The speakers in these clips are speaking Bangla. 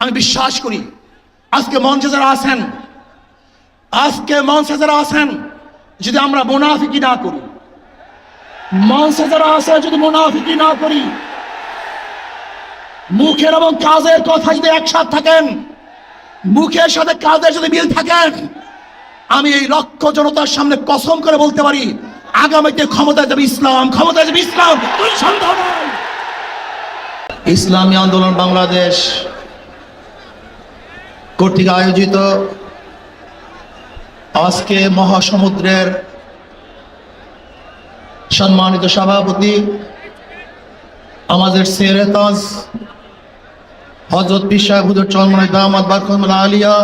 আমি বিশ্বাস করি আজকে মঞ্চে যারা আছেন যদি আমরা মুনাফিকি না করি, মঞ্চে যারা আছে যদি মুনাফিকি না করি, মুখের এবং কাজের কথা যদি একসাথে থাকেন, মুখের সাথে কাজের যদি মিল থাকেন, আমি এই লক্ষ জনতার সামনে কসম করে বলতে পারি আগামীতে ক্ষমতায় যাবে ইসলাম, ক্ষমতায় যাবে ইসলাম। ইসলামী আন্দোলন বাংলাদেশ কর্তৃক আয়োজিত আজকে মহাসমুদ্রের সম্মানিত সভাপতি আমাদের শেরে তাজ হযরত পীর সাহেব হুজুর চরমনাই দামাত বারকাতুল আলিয়া,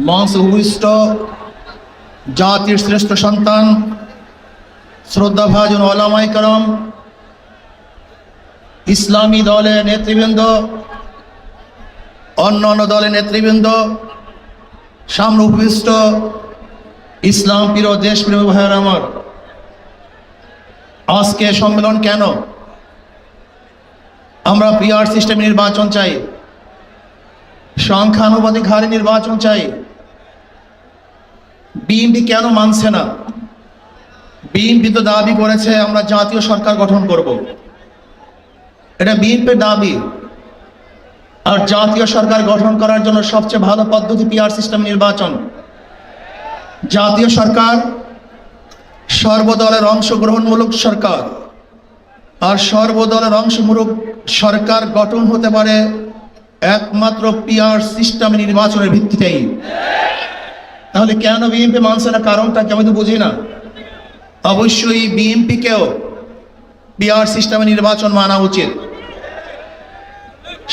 মঞ্চে উপবিষ্ট জাতির শ্রেষ্ঠ সন্তান শ্রদ্ধাভাজন ওলামায়ে কেরাম, ইসলামী দলের নেতৃবৃন্দ, অন্যান্য দলের নেতৃবৃন্দ, সামনে উপবিষ্ট ইসলাম প্রিয় দেশপ্রিয় ভাইয়ের আমার, আজকে সম্মেলন কেন? আমরা পিআর সিস্টেম নির্বাচন চাই, সংখ্যানুপাতিক হারে নির্বাচন চাই। বিএনপি কেন মানছে না? বিএনপি তো দাবি করেছে আমরা জাতীয় সরকার গঠন করব, এটা বিএনপির দাবি। আর জাতীয় সরকার গঠন করার জন্য সবচেয়ে ভালো পদ্ধতি পিআর সিস্টেম নির্বাচন। জাতীয় সরকার সর্বদলের অংশগ্রহণমূলক সরকার, আর সর্বদলের অংশমূলক সরকার গঠন হতে পারে একমাত্র পিআর সিস্টেম নির্বাচনের ভিত্তিতেই। তাহলে কেন বিএনপি মানছে না? কারণটা কি আমি তো বুঝি না। অবশ্যই বিএনপিকেও পিআর সিস্টেমে নির্বাচন মানা উচিত।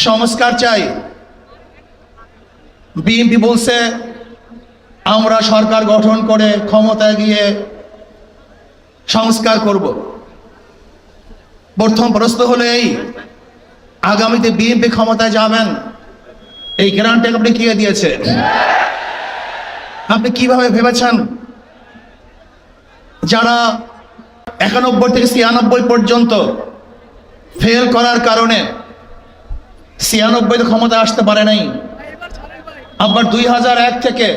সংস্কার চাই। বিএনপি বলছে আমরা সরকার গঠন করে ক্ষমতায় গিয়ে সংস্কার করব। প্রথম প্রশ্ন হলো এই, আগামীতে বিএনপি ক্ষমতায় যাবেন, এই গ্যারান্টি আপনি কে দিয়েছে? আপনি কিভাবে ভেবেছেন? যারা 91 থেকে 96 পর্যন্ত ফেল করার কারণে 96 ক্ষমতায় আসতে পারে নাই, আবার 2001 থেকে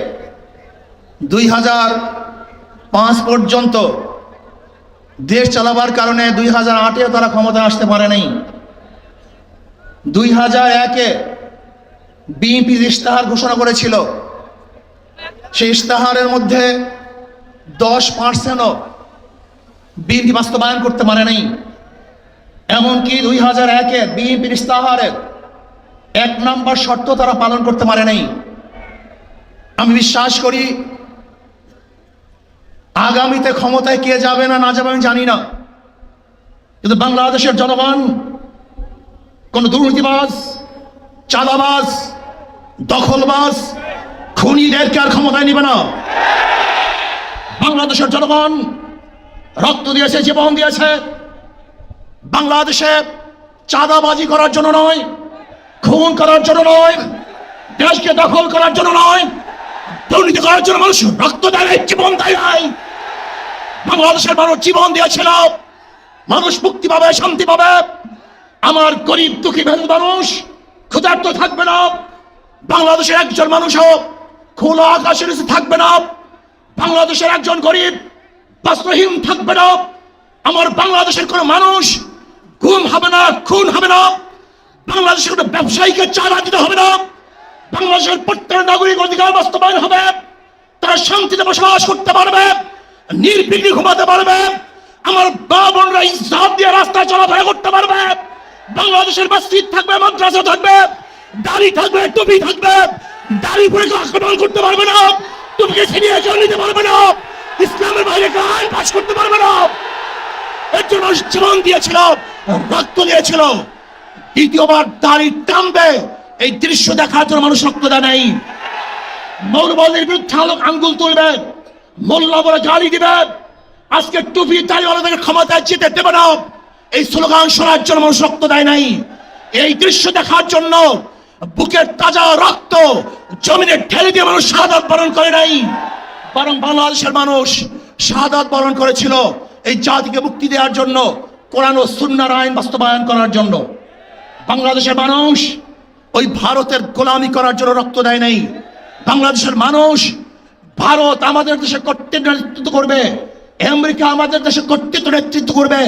2005 পর্যন্ত দেশ চালাবার কারণে 2008-এও তারা ক্ষমতায় আসতে পারে নাই। 2001-এ বিএনপি ইশতেহার ঘোষণা করেছিল, সেই ইশতেহারের মধ্যে 10%ও বিএনপি বাস্তবায়ন করতে পারে নাই। এমনকি 2001-এ বিএনপির ইশতেহারের 1 নম্বর শর্ত তারা পালন করতে পারে নাই। আমি বিশ্বাস করি আগামীতে ক্ষমতায় কে যাবে না যাবে আমি জানি না, কিন্তু বাংলাদেশের জনগণ কোন দুর্নীতিবাজ, চাঁদাবাজ, দখলবাজ, খুনিদেরকে আর ক্ষমতায় নিবে না। বাংলাদেশের জনগণ রক্ত দিয়েছে, জীবন দিয়েছে বাংলাদেশে চাঁদাবাজি করার জন্য নয়, খুন করার জন্য নয়, দেশকে দখল করার জন্য নয়, দুর্নীতি করার জন্য মানুষ রক্ত দেয়, জীবন দেয় নাই। বাংলাদেশের মানুষ জীবন দিয়েছিল, মানুষ মুক্তি পাবে, শান্তি পাবে। আমার গরিব দুঃখী ভেল মানুষ ক্ষুধার্ত থাকবে না, বাংলাদেশের একজন মানুষও খোলা আকাশের নিচে থাকবে না, বাংলাদেশের একজন গরিব বস্ত্রহীন থাকবে না, আমার বাংলাদেশের কোনো মানুষ গুম হবে না, খুন হবে না, বাংলাদেশের কোনো ব্যবসায়ীকে চাঁদা দিতে হবে না, বাংলাদেশের প্রত্যেক নাগরিক অধিকার বাস্তবায়ন হবে, তারা শান্তিতে বসবাস করতে পারবে, নির্বিঘ্নে ঘুমাতে পারবে, আমার মা বোনরা ইজ্জত দিয়ে রাস্তায় চলাফেরা করতে পারবে, বাংলাদেশের মসজিদ থাকবে, মাদ্রাসা থাকবে, দাড়ি থাকবে, টুপি থাকবে, দাড়ি পরে আক্রমণ করতে পারবে না, টুপিকে ছিনিয়ে কেউ নিতে পারবে না, ইসলামের বাইরে আইন পাস করতে পারবে না। এর জন্য জীবন দিয়েছিল, রক্ত দিয়েছিল। দ্বিতীয়বার দাড়ি টানবে এই দৃশ্য দেখার জন্য মানুষ রক্ত দেয় নাই। মৌলবাদের বিরুদ্ধে আঙ্গুল তুলবে, মোল্লা বলে গালি দিবে, আজকে টুপি দাড়িওয়ালাদের ক্ষমতায় যেতে দেবে না, এই স্লোগান শোনার জন্য মানুষ রক্ত দেয় নাই। এই দৃশ্য দেখার জন্য বুকের তাজা রক্ত জমিনে ঢেলে দিয়ে মানুষ শাহাদাত বরণ করে নাই, বরং বাংলাদেশের মানুষ শাহাদাত বরণ করেছিল এই জাতিকে মুক্তি দেওয়ার জন্য, কোরআন ও সুন্নাহর আইন বাস্তবায়ন করার জন্য। বাংলাদেশের মানুষ ওই ভারতের গোলামি করার জন্য রক্ত দেয় নাই। বাংলাদেশের মানুষ ভারত আমাদের দেশে কর্তৃত্ব নেতৃত্ব করবে, আমেরিকা আমাদের দেশে কর্তৃত্ব নেতৃত্ব করবে,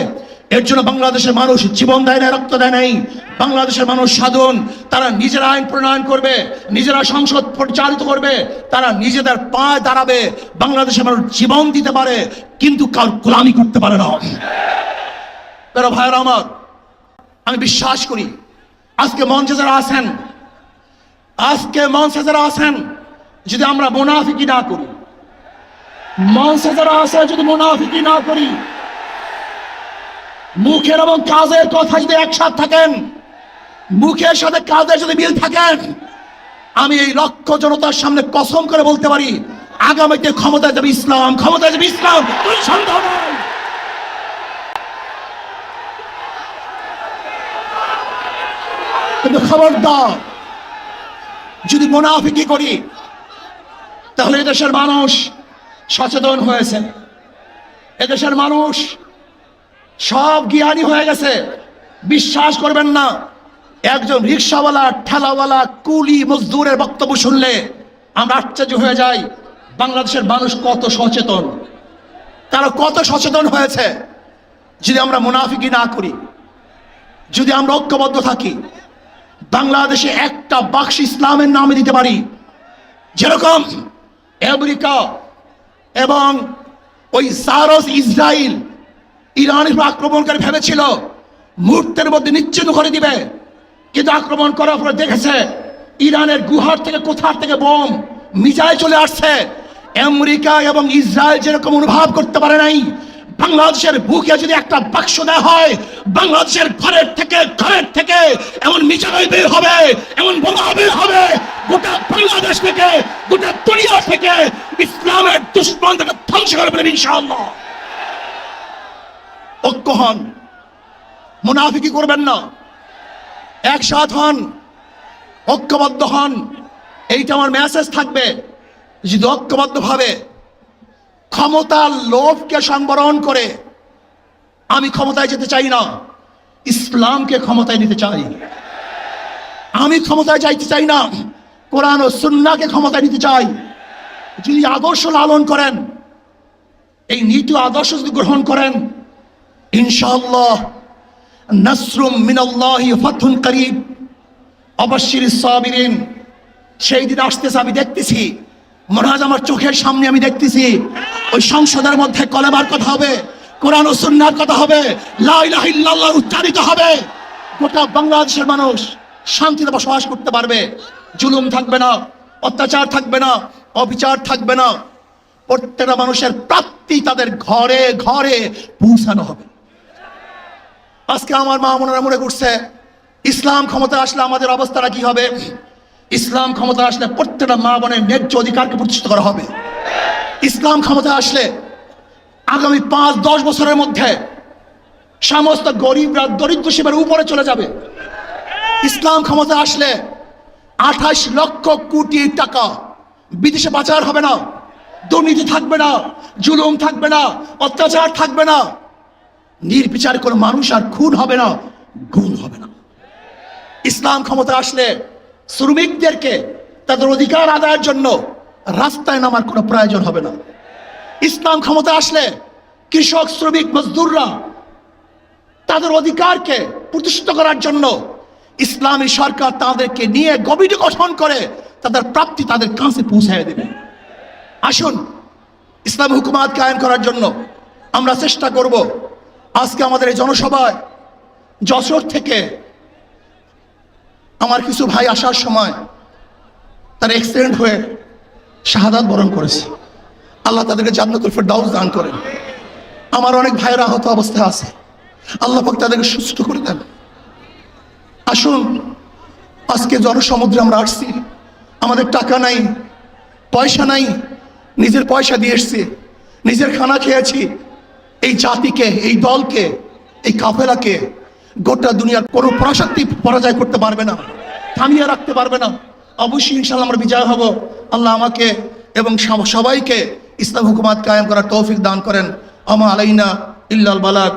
এর জন্য বাংলাদেশের মানুষ জীবন দেয় না, রক্ত দেয় নাই। বাংলাদেশের মানুষ সাধন, তারা নিজেরা আইন প্রণয়ন করবে, নিজেরা সংসদ পরিচালিত করবে, তারা নিজেদের পায়ে দাঁড়াবে। বাংলাদেশের মানুষ জীবন দিতে পারে কিন্তু কার গোলামি করতে পারে না। প্রিয় ভাইরা আমার, আমি বিশ্বাস করি আজকে মঞ্চে যারা আছেন, যদি আমরা মুনাফিকি না করি, মঞ্চে যারা আছে যদি মুনাফিকি না করি, মুখের এবং কাজের কথা যদি একসাথে থাকেন, মুখের সাথে কাজের যদি মিল থাকেন, আমি এই লক্ষ জনতার সামনে কসম করে বলতে পারি আগামীতে ক্ষমতায় যাবে ইসলাম, ক্ষমতায় যাবে ইসলাম, কোনো সন্দেহ নাই। কিন্তু খবরদার যদি মুনাফিকি করি তাহলে এদেশের মানুষ সচেতন হয়েছে, এদেশের মানুষ সব জ্ঞানী হয়ে গেছে। বিশ্বাস করবেন না, একজন রিক্সাওয়ালা, ঠেলাওয়ালা, কুলি মজদুরের বক্তব্য শুনলে আমরা আশ্চর্য হয়ে যাই বাংলাদেশের মানুষ কত সচেতন, তারা কত সচেতন হয়েছে। যদি আমরা মুনাফিকি না করি, যদি আমরা ঐক্যবদ্ধ থাকি, বাংলাদেশে একটা বাক্স ইসলামের নামে দিতে পারি। যেরকম আমেরিকা এবং ওই সারস ইসরায়েল ইরানের আক্রমণকারী ভেবেছিল মুহূর্তের মধ্যে নিশ্চিহ্ন করে দিবে, কিন্তু আক্রমণ করার পরে দেখেছে ইরানের গুহার থেকে কোথার থেকে বোম মিসাইল চলে আসছে। আমেরিকা এবং ইসরায়েল যেরকম অনুভব করতে পারে নাই, বাংলাদেশের বুকে যদি একটা বাক্স দেওয়া হয়, বাংলাদেশের ঘরের থেকে এমন মিসাইল বের হবে, এমন বোমা বের হবে, গোটা বাংলাদেশ থেকে, গোটা দুনিয়া থেকে ইসলামের দুশমনদের ধ্বংস করে ফেলবে ইনশাআল্লাহ। ঐক্য হন, মুনাফিকি করবেন না, একসাথ হন, ঐক্যবদ্ধ হন, এইটা আমার মেসেজ থাকবে। যদি ঐক্যবদ্ধ ভাবে ক্ষমতার লোভকে সংবরণ করে, আমি ক্ষমতায় যেতে চাই না, ইসলামকে ক্ষমতায় নিতে চাই। আমি ক্ষমতায় যাইতে চাই না, কোরআন ও সুন্নাহকে ক্ষমতায় নিতে চাই। যদি আদর্শ লালন করেন, এই নীতি আদর্শ যদি গ্রহণ করেন, ইনশাআল্লাহ নাসরুম মিনাল্লাহি ফাতহুন করিব, অবশ্যিরিস সাবিরিন। সেই দিন আসতেছে, আমি দেখতেছি, মনে হয় আমার চোখের সামনে আমি দেখতেছি ওই সংসদের মধ্যে কলেমার কথা হবে, কোরআন ও সুন্নাহর কথা হবে, লা ইলাহা ইল্লাল্লাহ উচ্চারিত হবে। গোটা বাংলাদেশের মানুষ শান্তিতে বসবাস করতে পারবে, জুলুম থাকবে না, অত্যাচার থাকবে না, অবিচার থাকবে না। প্রত্যেকটা মানুষের প্রাপ্তি তাদের ঘরে ঘরে পৌঁছানো হবে। আজকে আমার মা বোনেরা মনে করছে ইসলাম ক্ষমতা আসলে আমাদের অবস্থাটা কি হবে। ইসলাম ক্ষমতা আসলে প্রত্যেকটা মা বোনের ন্যায্য অধিকারকে প্রতিষ্ঠিত করা হবে। ইসলাম ক্ষমতা আসলে আগামী 5-10 বছরের মধ্যে সমস্ত গরিবরা দরিদ্র সীমার উপরে চলে যাবে। ইসলাম ক্ষমতা আসলে 28 লক্ষ কোটি টাকা বিদেশে পাচার হবে না, দুর্নীতি থাকবে না, জুলুম থাকবে না, অত্যাচার থাকবে না, নির্বিচার কোনো মানুষ আর খুন হবে না, গুম হবে না। ইসলাম ক্ষমতা আসলে শ্রমিকদেরকে তাদের অধিকার আদায়ের জন্য রাস্তায় নামার কোনো প্রয়োজন হবে না। ইসলাম ক্ষমতা আসলে কৃষক, শ্রমিক, মজদুররা তাদের অধিকারকে প্রতিষ্ঠিত করার জন্য ইসলামী সরকার তাদেরকে নিয়ে কমিটি গঠন করে তাদের প্রাপ্তি তাদের কাছে পৌঁছায় দেবে। আসুন ইসলামী হুকুমাত কায়েম করার জন্য আমরা চেষ্টা করব। আজকে আমাদের এই জনসভায় যশোর থেকে আমার কিছু ভাই আসার সময় তার অ্যাক্সিডেন্ট হয়ে শাহাদাত বরণ করেছে। আল্লাহ তাদেরকে জান্নাতুল ফেরদাউস দান করেন। আমার অনেক ভাইয়েরা আহত অবস্থায় আছে, আল্লাহ পাক তাদেরকে সুস্থ করে দেন। আসুন আজকে জনসমুদ্রে আমরা আসছি, আমাদের টাকা নাই, পয়সা নাই, নিজের পয়সা দিয়ে এসছি, নিজের খানা খেয়েছি। এই জাতিকে, এই দলকে, এই কাফেলাকে গোটা দুনিয়ার কোনো পরাশক্তি পরাজয় করতে পারবে না, থামিয়ে রাখতে পারবে না। অবশ্যই ইনশাআল্লাহ আমরা বিজয় হব। আল্লাহ আমাকে এবং সবাইকে ইসলাম হুকুমাত কায়েম করার তৌফিক দান করেন। আমা আলাইনা ইল্লাল বালাগ।